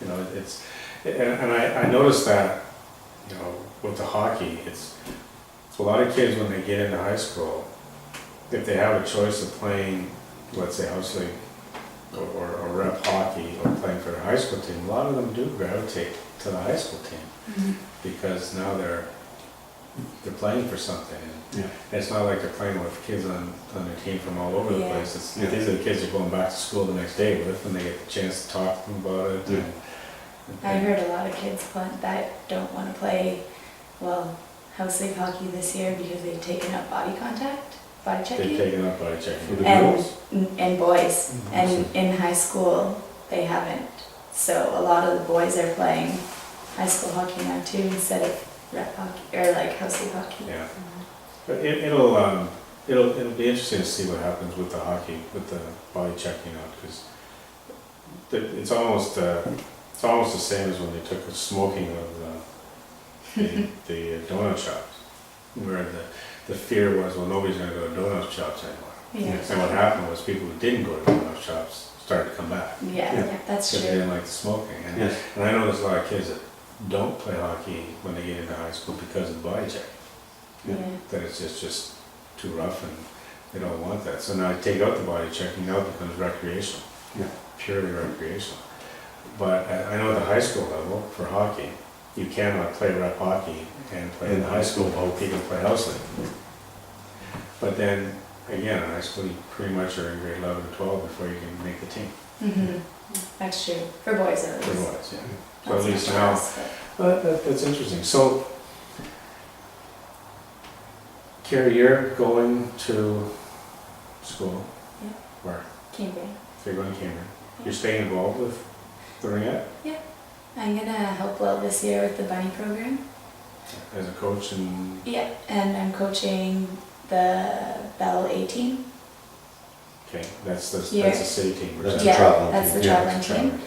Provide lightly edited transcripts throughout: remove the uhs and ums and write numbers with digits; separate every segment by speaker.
Speaker 1: You know, and I noticed that, you know, with the hockey, it's a lot of kids when they get into high school, if they have a choice of playing, let's say house league or rep hockey or playing for their high school team, a lot of them do gravitate to the high school team because now they're playing for something. And it's not like they're playing with kids on their team from all over the place. These are the kids that are going back to school the next day with, and they get the chance to talk to them about it. And
Speaker 2: I heard a lot of kids that don't want to play, house league hockey this year because they've taken up body checking.
Speaker 1: They've taken up body checking. For the
Speaker 2: girls?
Speaker 1: girls?
Speaker 2: And boys. And in high school, they haven't. So a lot of the boys are playing high school hockey now too, instead of rep hockey, or like house league hockey.
Speaker 1: Yeah. But it'll be interesting to see what happens with the hockey, with the body checking out, because it's almost the same as when they took the smoking of the donut shops, where the fear was, well, nobody's going to go to donut shops anymore.
Speaker 2: Yeah.
Speaker 1: And what happened was people who didn't go to donut shops started to come back.
Speaker 2: Yeah, that's
Speaker 1: Because
Speaker 2: true.
Speaker 1: they didn't like the smoking. And I know there's a lot of kids that don't play hockey when they get into high school because of the body check. That it's just too rough and they don't want that. So now I take out the body checking, now it becomes recreational. Purely recreational. But I know at the high school level, for hockey, you cannot play rep hockey and play in the high school both. You can play house league. But then, again, in high school, you pretty much are in grade 11 and 12 before you can make the team.
Speaker 2: That's true. For boys at least.
Speaker 1: For boys, yeah. So at least now, that's interesting. So, Carrie, you're going to school.
Speaker 2: Yeah.
Speaker 1: Where?
Speaker 2: Cambridge.
Speaker 1: So you're going to Cambridge. You're staying involved with the Ringette?
Speaker 2: Yeah. I'm gonna help Will this year with the bunny program.
Speaker 1: As a coach and...
Speaker 2: Yeah, and I'm coaching the Bell A team.
Speaker 1: Okay, that's the
Speaker 2: Here.
Speaker 1: city team.
Speaker 3: That's
Speaker 2: Yeah,
Speaker 3: a traveling
Speaker 2: that's
Speaker 3: team.
Speaker 2: the traveling team.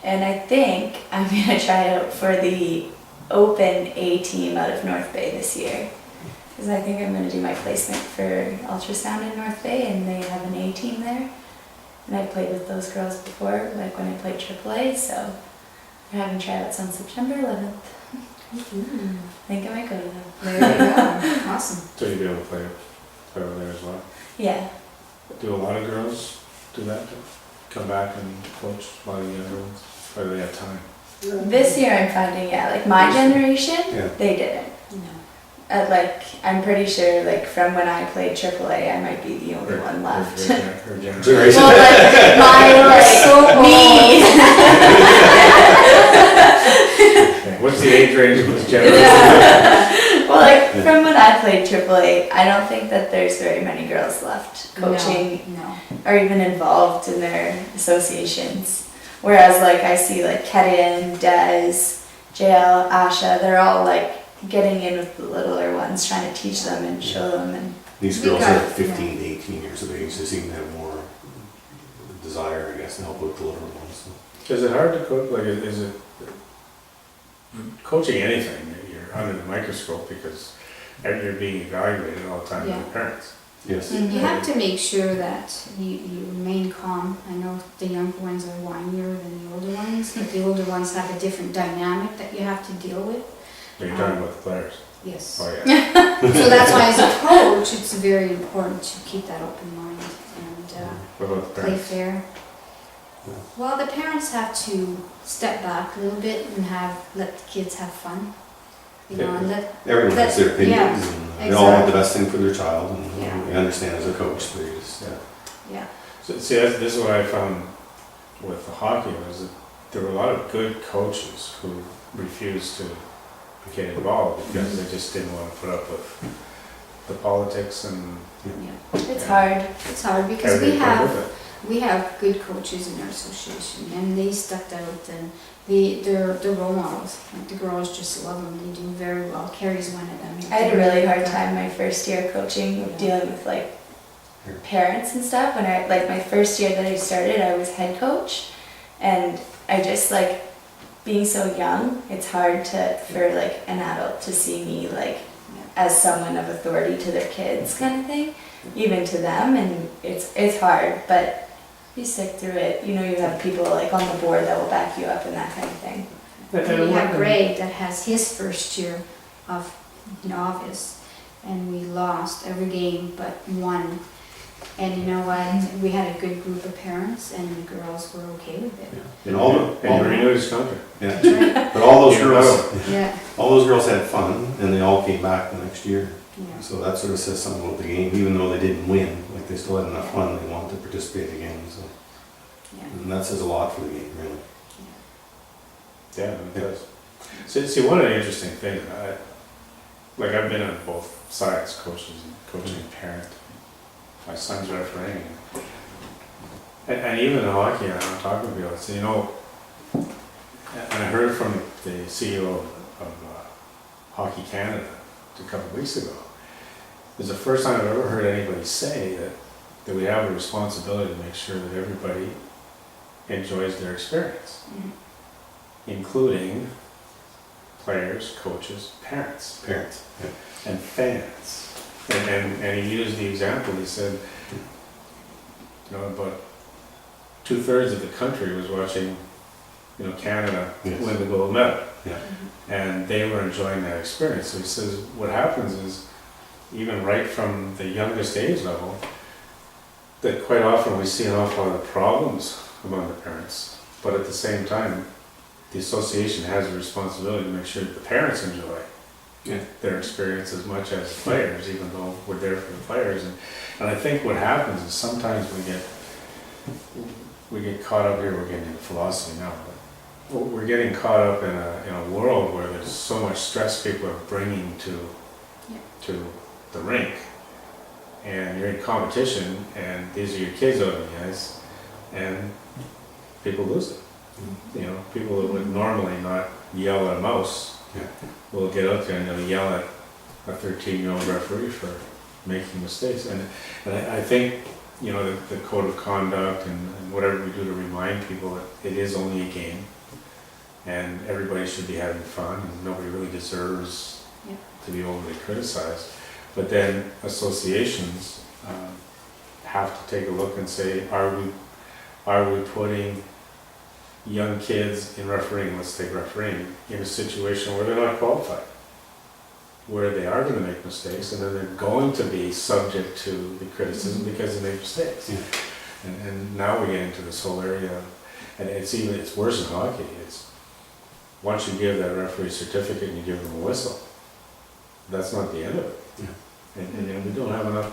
Speaker 2: And I think I'm gonna try out for the Open A team out of North Bay this year. Because I think I'm gonna do my placement for ultrasound in North Bay, and they have an A team there. And I've played with those girls before, like when I played AAA, so we're having tryouts on September 11th. I think I might go to them.
Speaker 4: There you go. Awesome.
Speaker 1: So you'll be able to play over there as well?
Speaker 2: Yeah.
Speaker 1: Do a lot of girls do that? Come back and coach a lot of the younger ones? Or do they have time?
Speaker 2: This year I'm finding, like my generation, they didn't.
Speaker 4: No.
Speaker 2: I'm pretty sure, from when I played AAA, I might be the only one left.
Speaker 1: Her generation.
Speaker 2: Well, me.
Speaker 1: Okay, what's the age range of this generation?
Speaker 2: Well, from when I played AAA, I don't think that there's very many girls left coaching
Speaker 4: No.
Speaker 2: or even involved in their associations. Whereas, I see, Ketan, Des, JL, Asha, they're all, getting in with the littler ones, trying to teach them and show them. And
Speaker 3: These girls are 15 to 18 years of age. They seem to have more desire, I guess, to help with the littler ones.
Speaker 1: Is it hard to coach? Is it coaching anything? You're under the microscope because you're being evaluated all the time by the parents.
Speaker 3: Yes.
Speaker 4: You have to make sure that you remain calm. I know the younger ones are whinier than the older ones, but the older ones have a different dynamic that you have to deal with.
Speaker 1: You're talking about the players.
Speaker 4: Yes.
Speaker 1: Oh yeah.
Speaker 4: So that's why as a coach, it's very important to keep that open mind and
Speaker 1: What about the
Speaker 4: play
Speaker 1: parents?
Speaker 4: fair. Well, the parents have to step back a little bit and let the kids have fun. And let
Speaker 3: Everyone has their opinions, and they all want the best thing for their child, and I understand as a coach, they just...
Speaker 1: So, see, this is what I found with the hockey, was that there were a lot of good coaches who refused to get involved because they just didn't want to put up with the politics and...
Speaker 2: it's hard.
Speaker 4: It's hard because
Speaker 1: everything that goes with it.
Speaker 4: we have good coaches in our association, and they stuck out, and they're role models. The girls just love them. They do very well. Carrie's one of them.
Speaker 2: I had a really hard time my first year coaching, dealing with parents and stuff. When my first year that I started, I was head coach, and I just being so young, it's hard for an adult to see me as someone of authority to their kids kind of thing, even to them, and it's hard, but you stick through it. You have people on the board that will back you up and that kind
Speaker 4: And we have Gregg that has his first year of novice, and we lost every game but one. And you know what? We had a good group of parents, and the girls were okay with it.
Speaker 3: And all
Speaker 1: And
Speaker 3: the,
Speaker 1: renewed his contract.
Speaker 3: yeah,
Speaker 4: That's right.
Speaker 3: but all those
Speaker 1: Yeah.
Speaker 3: girls,
Speaker 4: Yeah,
Speaker 3: all those girls had fun, and they all came back the next year.
Speaker 4: yeah.
Speaker 3: So that sort of says something about the game, even though they didn't win, like they still had enough fun, they wanted to participate again, so.
Speaker 4: Yeah.
Speaker 3: And that says a lot for the game, really.
Speaker 1: Yeah, it does. See, one of the interesting things, like I've been on both sides, coaching and parent. My son's refereeing. And even in hockey, I'm talking to people, I say, you know, and I heard from the CEO of Hockey Canada a couple of weeks ago. It's the first time I've ever heard anybody say that we have a responsibility to make sure that everybody enjoys their experience, including players, coaches, parents,
Speaker 3: Parents, yeah.
Speaker 1: and fans. And he used the example, he said, you know, about 2/3 of the country was watching, you know, Canada
Speaker 3: Yes.
Speaker 1: win the gold medal.
Speaker 3: Yeah.
Speaker 1: And they were enjoying that experience. So he says, what happens is, even right from the youngest age level, that quite often we see an awful lot of problems among the parents. But at the same time, the association has a responsibility to make sure that the parents enjoy their experience as much as the players, even though we're there for the players. And I think what happens is sometimes we get caught up here, we're getting into philosophy now, but we're getting caught up in a world where there's so much stress people are bringing to the rink. And you're in competition, and these are your kids out on the ice, and people lose it. You know, people that would normally not yell at a mouse will get out there and they'll yell at a 13-year-old referee for making mistakes. And I think, you know, the code of conduct and whatever we do to remind people that it is only a game, and everybody should be having fun, and nobody really deserves to be overly criticized. But then associations have to take a look and say, are we putting young kids in refereeing, let's take refereeing, in a situation where they're not qualified, where they are going to make mistakes, and then they're going to be subject to the criticism because they make mistakes. And now we get into this whole area, and it's worse in hockey. It's once you give that referee certificate and you give them a whistle, that's not the end of it. And we don't have enough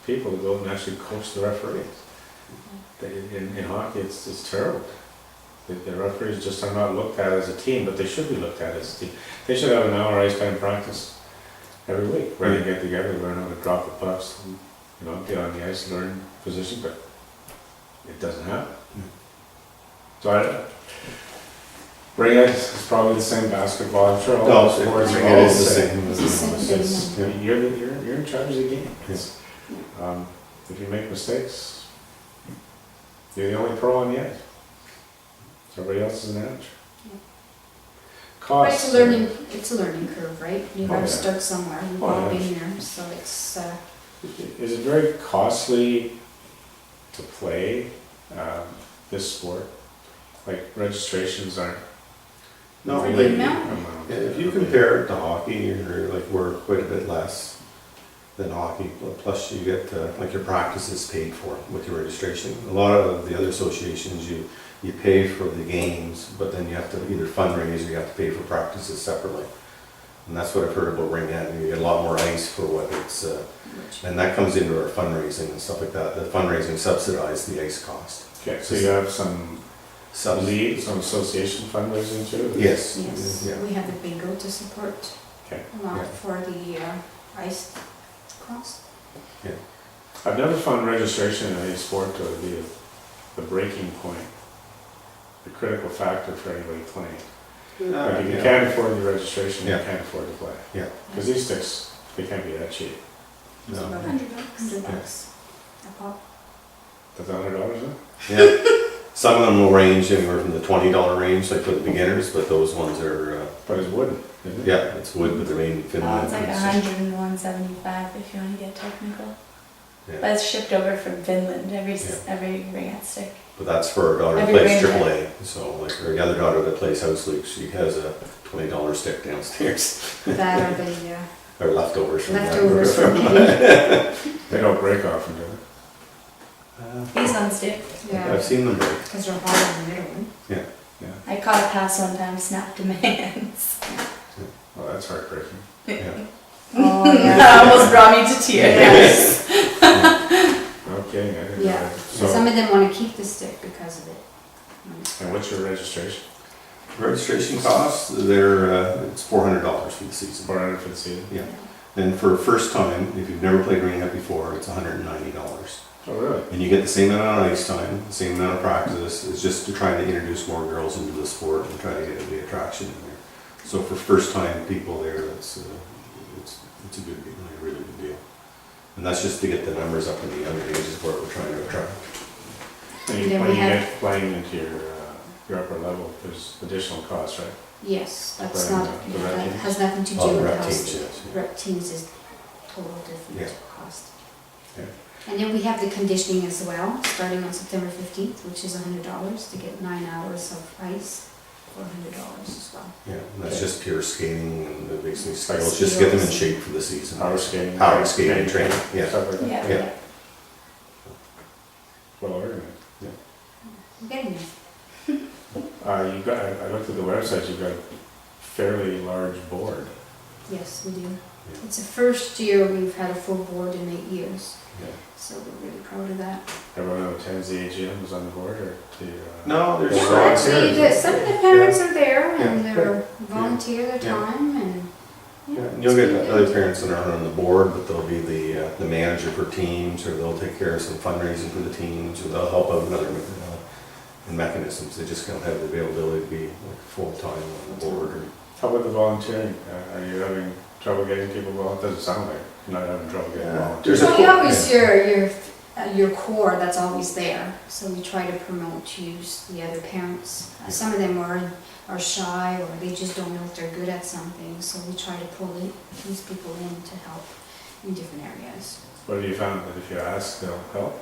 Speaker 1: people to go and actually coach the referees. In hockey, it's terrible. The referees just are not looked at as a team, but they should be looked at as a team. They should have an hour ice time practice every week, where they get together, learn how to drop the pucks, and, you know, get on the ice, learn position, but it doesn't happen. So Ringette is probably the same basketball. I'm sure all the sports are all the same.
Speaker 4: It's the same thing.
Speaker 1: You're in charge of the game. If you make mistakes, you're the only pro on the ice. Everybody else is an amateur.
Speaker 4: But
Speaker 1: Costs.
Speaker 4: it's a learning curve, right? You
Speaker 1: Oh,
Speaker 4: gotta
Speaker 1: yeah.
Speaker 4: start somewhere. We've
Speaker 1: Oh,
Speaker 4: all
Speaker 1: yeah.
Speaker 4: been there, so it's,
Speaker 1: Is it very costly to play this sport? Like registrations aren't.
Speaker 3: No,
Speaker 4: For
Speaker 3: they-
Speaker 4: the amount?
Speaker 3: if you compare it to hockey, you're like, we're quite a bit less than hockey, plus you get, like your practices paid for with your registration. A lot of the other associations, you pay for the games, but then you have to either fundraise or you have to pay for practices separately. And that's what I've heard about Ringette, you get a lot more ice for what it's, and that comes into our fundraising and stuff like that. The fundraising subsidizes the ice cost.
Speaker 1: Okay, so you have some league, some association fundraising too?
Speaker 3: Yes.
Speaker 4: yes,
Speaker 3: Yeah.
Speaker 4: we have the bingo to support
Speaker 1: Okay.
Speaker 4: a lot
Speaker 3: Yeah.
Speaker 4: for the ice cost.
Speaker 1: I've never found registration in any sport to be the breaking point, the critical factor for anybody playing. Like if you
Speaker 3: Yeah.
Speaker 1: can't afford the registration, you
Speaker 3: Yeah.
Speaker 1: can't afford to play.
Speaker 3: Yeah.
Speaker 1: Because these sticks, they can't be that cheap.
Speaker 4: It's
Speaker 3: No.
Speaker 4: about $100 a pop.
Speaker 1: That's $100, huh?
Speaker 3: Yeah. Some of them will range anywhere from the $20 range, like for the beginners, but those ones are,
Speaker 1: But it's wooden, isn't it?
Speaker 3: yeah, it's wood, but they're made in Finland.
Speaker 2: It's like 100 and 175 if you want to get technical.
Speaker 3: Yeah.
Speaker 2: But it's shipped over from Finland, every ringette stick.
Speaker 3: But that's for our daughter that
Speaker 2: Every
Speaker 3: plays
Speaker 2: ring
Speaker 3: AAA, so like our other daughter that plays house league, she has a $20 stick downstairs,
Speaker 4: That or the
Speaker 3: or leftovers from that.
Speaker 4: leftovers from maybe,
Speaker 1: They don't break often, do
Speaker 2: These ones do.
Speaker 4: yeah,
Speaker 3: I've seen them break.
Speaker 4: because they're hard in the middle.
Speaker 1: they? Yeah.
Speaker 2: I caught a pass one time, snapped in my hands.
Speaker 1: Oh, that's heartbreaking.
Speaker 3: Yeah.
Speaker 4: Oh,
Speaker 2: That
Speaker 4: yeah.
Speaker 2: almost brought me to tears.
Speaker 4: Yes.
Speaker 1: Okay, I didn't know
Speaker 4: Yeah.
Speaker 1: that.
Speaker 4: And
Speaker 1: So,
Speaker 4: some of them want to keep the stick because of it.
Speaker 1: and what's your registration?
Speaker 3: Registration costs, it's $400 for the season.
Speaker 1: 400 for the season?
Speaker 3: Yeah. And for first time, if you've never played ringette before, it's $190.
Speaker 1: Oh, really?
Speaker 3: And you get the same amount of ice time, the same amount of practice. It's just to try to introduce more girls into the sport and try to get the attraction in there. So for first time people there, it's a good deal, a really good deal. And that's just to get the numbers up in the younger ages where we're trying to attract.
Speaker 1: And
Speaker 4: Then
Speaker 1: when
Speaker 4: we
Speaker 1: you
Speaker 4: have-
Speaker 1: get playing into your upper level, there's additional costs, right?
Speaker 4: Yes, that's
Speaker 1: Right,
Speaker 4: not,
Speaker 1: the
Speaker 4: yeah,
Speaker 1: rec
Speaker 4: that
Speaker 1: teams?
Speaker 4: has nothing to do
Speaker 3: Oh, the
Speaker 4: with
Speaker 3: rec
Speaker 4: house.
Speaker 3: teams, yes, yeah.
Speaker 4: Rec teams is total different
Speaker 3: Yeah.
Speaker 4: cost.
Speaker 1: Yeah.
Speaker 4: And then we have the conditioning as well, starting on September 15th, which is $100 to get 9 hours of ice for $100 as well.
Speaker 3: Yeah, and that's just pure skating and basically
Speaker 1: Like
Speaker 3: skills, just get them in
Speaker 4: skills.
Speaker 3: shape for the season.
Speaker 1: Power skating.
Speaker 3: Power skating training, yeah.
Speaker 1: Stuff like that.
Speaker 2: Yeah.
Speaker 3: Yeah.
Speaker 1: Well organized.
Speaker 4: We're getting there.
Speaker 1: You've got, I looked at the website, you've got a fairly large board.
Speaker 4: Yes, we do. It's the first year we've had a full board in 8 years,
Speaker 1: Yeah.
Speaker 4: so we're really proud of that.
Speaker 1: Everyone who attends the AGM is on the board, or do you?
Speaker 3: No, there's
Speaker 1: There's
Speaker 4: No,
Speaker 1: volunteers.
Speaker 4: actually, some of the parents are there and
Speaker 3: Yeah.
Speaker 4: they're volunteer their
Speaker 3: Yeah.
Speaker 4: time and.
Speaker 3: Yeah, and you'll get other parents that aren't on the board, but they'll be the manager for teams, or they'll take care of some fundraising for the teams, or they'll help out with other mechanisms. They just don't have the availability to be like full-time on the board. Or,
Speaker 1: How about the volunteering? Are you having trouble getting people involved? Doesn't sound like you're not having trouble getting
Speaker 3: Yeah.
Speaker 1: volunteers.
Speaker 3: There's a
Speaker 4: Well, you
Speaker 3: core-
Speaker 4: always your core that's always there, so we try to promote to use the other parents. Some of them are shy or they just don't know if they're good at something, so we try to pull these people in to help in different areas.
Speaker 1: What have you found, that if you ask, they'll help?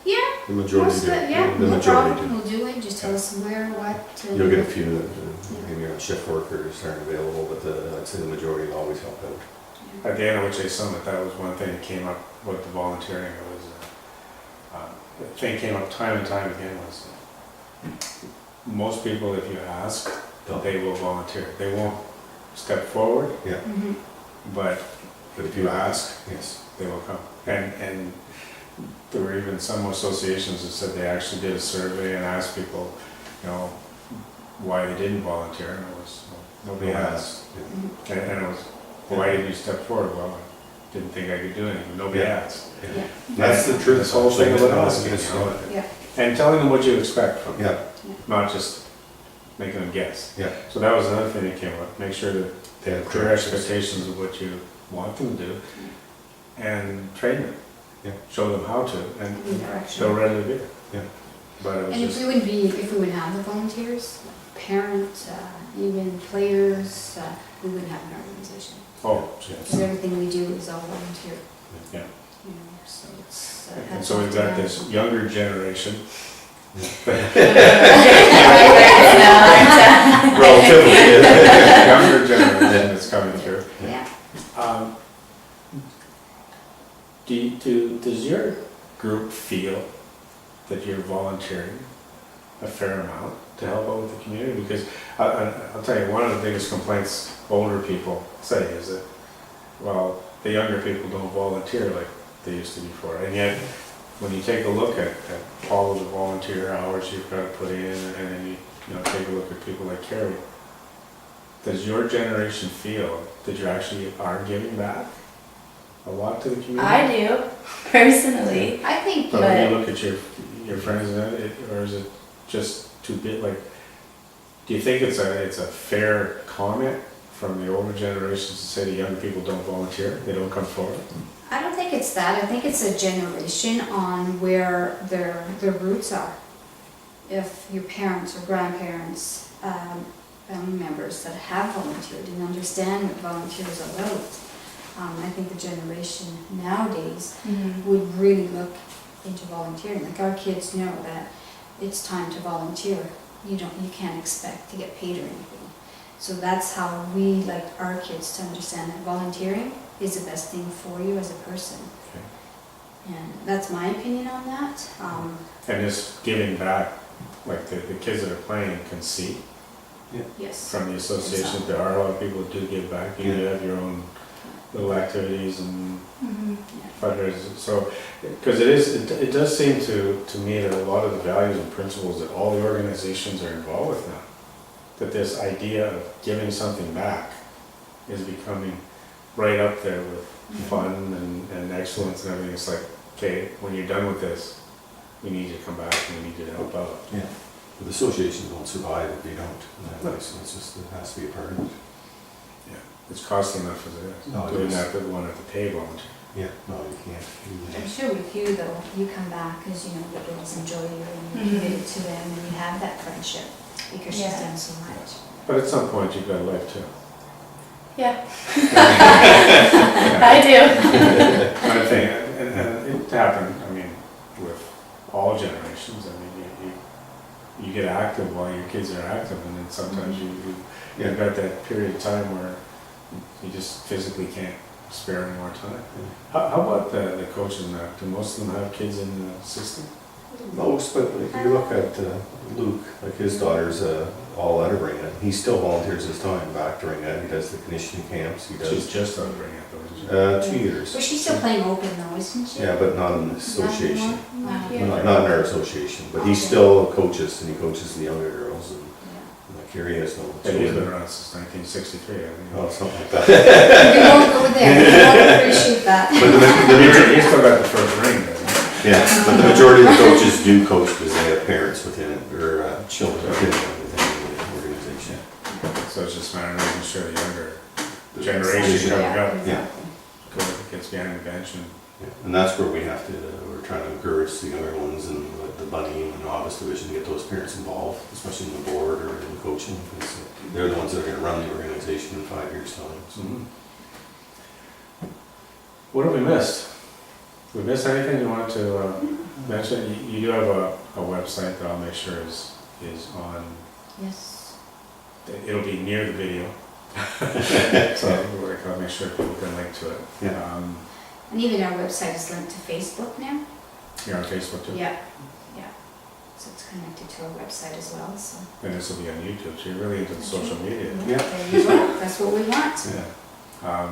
Speaker 4: Yeah,
Speaker 3: The majority
Speaker 4: most
Speaker 3: do.
Speaker 4: of it, yeah,
Speaker 3: The
Speaker 4: no
Speaker 3: majority
Speaker 4: problem,
Speaker 3: do.
Speaker 4: we'll do it, just tell us where, what.
Speaker 3: You'll get a few that maybe on shift workers aren't available, but I'd say the majority will always help out.
Speaker 1: At the NOHA Summit, that was one thing that came up with the volunteering. It was, the thing came up time and time again was, most people, if you ask, they will volunteer. They won't step forward,
Speaker 4: Mhm.
Speaker 1: but if you ask,
Speaker 3: Yes.
Speaker 1: they will come. And there were even some associations that said they actually did a survey and asked people, you know, why they didn't volunteer, and it was, well, nobody has.
Speaker 3: Yeah.
Speaker 1: And it was, well, why didn't you step forward? Well, I didn't think I could do anything, nobody
Speaker 3: Yeah.
Speaker 1: asked.
Speaker 4: Yeah.
Speaker 3: That's the truth.
Speaker 1: This whole thing about asking,
Speaker 3: Yes.
Speaker 1: you know,
Speaker 4: Yeah.
Speaker 1: and telling them what you expect from them,
Speaker 3: Yeah,
Speaker 1: not just making them guess.
Speaker 3: yeah.
Speaker 1: So that was another thing that came up, make sure that they have clear
Speaker 3: Corrections.
Speaker 1: expectations of what you want them to do, and train them.
Speaker 3: Yeah.
Speaker 1: Show them how to, and
Speaker 4: In direction.
Speaker 1: they'll readily do it.
Speaker 3: Yeah.
Speaker 1: But it was
Speaker 4: And if
Speaker 1: just,
Speaker 4: we would have the volunteers, parents, even players, we wouldn't have an organization.
Speaker 1: oh,
Speaker 4: Because everything we do is all volunteer,
Speaker 1: yeah.
Speaker 4: you know, so it's.
Speaker 1: And so we've got this younger generation.
Speaker 3: Relatively.
Speaker 1: Younger generation that's coming through.
Speaker 4: Yeah,
Speaker 1: Does your group feel that you're volunteering a fair amount to help out with the community? Because I'll tell you, one of the biggest complaints older people say is that, well, the younger people don't volunteer like they used to before. And yet, when you take a look at all of the volunteer hours you've got to put in, and then you know, take a look at people like Carrie, does your generation feel that you actually are giving back a lot to the community?
Speaker 2: I do, personally.
Speaker 4: I think,
Speaker 1: But when you look at your friends, or is it just too bit like? Do you think it's a fair comment from the older generations to say the young people don't volunteer, they don't come forward?
Speaker 4: I don't think it's that, I think it's a generation on where their roots are. If your parents or grandparents, family members that have volunteered and understand what volunteers are about, I think the generation nowadays
Speaker 2: Mhm.
Speaker 4: would really look into volunteering. Like our kids know that it's time to volunteer. You can't expect to get paid or anything. So that's how we like our kids to understand that volunteering is the best thing for you as a person.
Speaker 1: Okay.
Speaker 4: And that's my opinion on that.
Speaker 1: And just giving back, like the kids that are playing can see
Speaker 4: Yes.
Speaker 1: from the association, there are a lot of people who do give back. You do have your own little activities and
Speaker 2: Mhm.
Speaker 1: fundraisers. So, because it does seem to me that a lot of the values and principles that all the organizations are involved with now, that this idea of giving something back is becoming right up there with fun and excellence and everything. It's like, okay, when you're done with this, we need you to come back and we need you to help out.
Speaker 3: Yeah. But the associations won't survive if you don't. So it's just, it has to be a part of it.
Speaker 1: It's costly enough as it is.
Speaker 3: No, it
Speaker 1: Doing
Speaker 3: is.
Speaker 1: that one at the table.
Speaker 3: Yeah, no, you can't.
Speaker 4: I'm sure with you though, you come back because you know the girls enjoy you and you're
Speaker 2: Mhm.
Speaker 4: committed to them and you have that friendship because she's
Speaker 2: Yeah.
Speaker 4: done so much.
Speaker 1: But at some point, you've got a life too.
Speaker 2: Yeah. I do.
Speaker 1: I think, and it happened, I mean, with all generations. I mean, you get active while your kids are active, and then sometimes you've got that period of time where you just physically can't spare any more time. How about the coaches now? Do most of them have kids in the system?
Speaker 3: Most, but if you look at Luke, like his daughter's all out of Ringette. He still volunteers his time back to Ringette. He does the conditioning camps. He
Speaker 1: She's
Speaker 3: does
Speaker 1: just out of Ringette though, isn't she?
Speaker 3: 2 years.
Speaker 4: But she's still playing open though, isn't she?
Speaker 3: Yeah, but not in the association.
Speaker 4: Not
Speaker 2: Yeah.
Speaker 4: anymore?
Speaker 3: Not in our association, but he
Speaker 4: Okay.
Speaker 3: still coaches, and he coaches the younger girls, and
Speaker 4: Yeah.
Speaker 3: Carrie has no
Speaker 1: And he's been
Speaker 3: children.
Speaker 1: around since 1963, I think.
Speaker 3: Oh, something like that.
Speaker 4: We won't go there, we won't appreciate that.
Speaker 3: But the
Speaker 1: He's still got the first ring, doesn't he?
Speaker 3: yeah, but the majority of the coaches do coach because they have parents within it, or children within the organization.
Speaker 1: So it's just a matter of making sure the younger generation coming up
Speaker 3: Yeah.
Speaker 1: gets behind the bench and
Speaker 3: Yeah, and that's where we have to, we're trying to encourage the younger ones and the buddy and the novice division to get those parents involved, especially in the board or in the coaching, because they're the ones that are gonna run the organization in 5 years' time. So.
Speaker 1: What have we missed? We missed anything you wanted to mention? You do have a website that I'll make sure is on,
Speaker 4: Yes.
Speaker 1: it'll be near the video. So I'll make sure people can link to it.
Speaker 3: Yeah.
Speaker 4: And even our website is linked to Facebook now.
Speaker 1: You're on Facebook too?
Speaker 4: Yeah. So it's connected to our website as well, so.
Speaker 1: And this will be on YouTube, so you're really into the social media.
Speaker 3: Yeah.
Speaker 4: There you go, that's what we want.
Speaker 1: Yeah.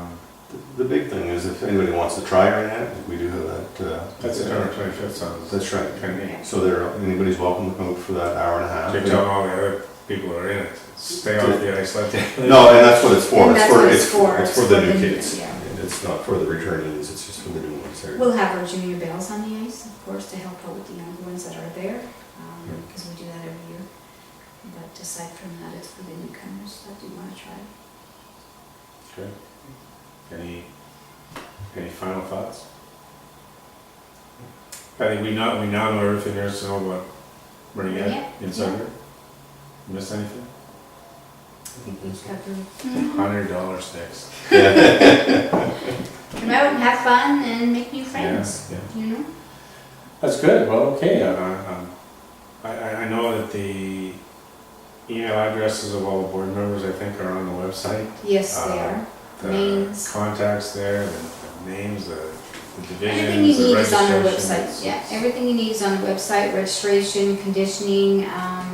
Speaker 3: The big thing is if anybody wants to try Ringette, we do have that.
Speaker 1: That's September 25th, so
Speaker 3: That's right.
Speaker 1: Can
Speaker 3: So anybody's welcome to come out for that hour and a half.
Speaker 1: you tell all the other people who are in it, stay off the ice, let them.
Speaker 3: No, and that's what it's for.
Speaker 4: And that's what it's for.
Speaker 3: It's for the new kids.
Speaker 4: Yeah.
Speaker 3: It's not for the returnees, it's just for the new ones.
Speaker 4: We'll have our junior bells on the ice, of course, to help out with the younger ones that are there, because we do that every year. But aside from that, it's for the newcomers that do want to try.
Speaker 1: Okay. Any final thoughts? I think we now know everything there is to know about Ringette
Speaker 4: Yeah,
Speaker 1: in Snyder. Missed anything?
Speaker 4: I think we've covered.
Speaker 1: $100 sticks.
Speaker 4: Come out and have fun and make new friends,
Speaker 1: Yeah.
Speaker 4: you know?
Speaker 1: That's good. Well, okay. I know that the email addresses of all the board members, I think, are on the website.
Speaker 4: Yes, they are.
Speaker 1: The
Speaker 4: Names.
Speaker 1: contacts there, the names, the divisions,
Speaker 4: Everything you
Speaker 1: the
Speaker 4: need is on our
Speaker 1: registrations.
Speaker 4: website, yeah. Everything you need is on the website, registration, conditioning,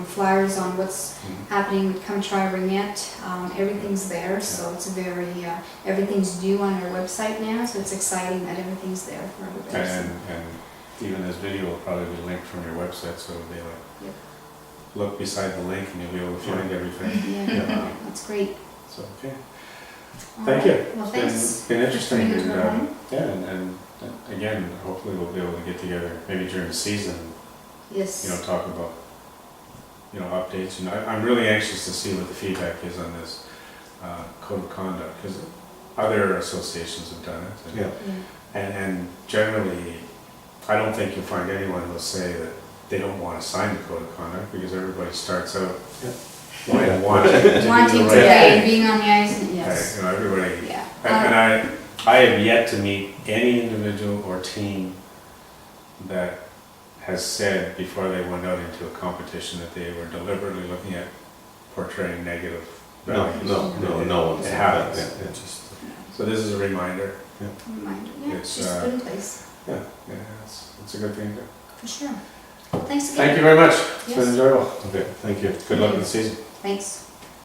Speaker 4: flyers on what's happening with Come Try Ringette. Everything's there, so it's very, everything's due on our website now, so it's exciting that everything's there for everybody.
Speaker 1: And even this video will probably be linked from your website, so it'll be like,
Speaker 4: Yep.
Speaker 1: look beside the link and you'll be able to find everything.
Speaker 4: Yeah, that's great.
Speaker 1: So, okay.
Speaker 4: All
Speaker 1: Thank
Speaker 4: right.
Speaker 1: you.
Speaker 4: Well,
Speaker 1: It's
Speaker 4: thanks.
Speaker 1: been interesting.
Speaker 4: Bringing it
Speaker 1: And,
Speaker 4: along.
Speaker 1: and again, hopefully we'll be able to get together maybe during the season,
Speaker 4: Yes.
Speaker 1: talk about, updates. And I'm really anxious to see what the feedback is on this code of conduct, because other associations have done it.
Speaker 3: Yeah.
Speaker 1: And generally, I don't think you'll find anyone who'll say that they don't want to sign the code of conduct, because everybody starts out wanting to do
Speaker 4: Wanting
Speaker 1: the
Speaker 4: to
Speaker 1: right
Speaker 4: play
Speaker 1: thing.
Speaker 4: and being on the ice, and yes.
Speaker 1: Everybody,
Speaker 4: Yeah.
Speaker 1: and I have yet to meet any individual or team that has said before they went out into a competition that they were deliberately looking at portraying negative
Speaker 3: No,
Speaker 1: values.
Speaker 3: no one's.
Speaker 1: It happens.
Speaker 3: Yeah, it just,
Speaker 1: So this is a reminder.
Speaker 4: Reminder, yeah,
Speaker 1: It's,
Speaker 4: she's put in place,
Speaker 1: Yeah, it's a good thing to do.
Speaker 4: for sure. Well, thanks again.
Speaker 1: Thank you very much. It's been
Speaker 4: Yes.
Speaker 1: enjoyable.
Speaker 3: okay, thank you.
Speaker 1: Good luck with the season.
Speaker 4: Thanks.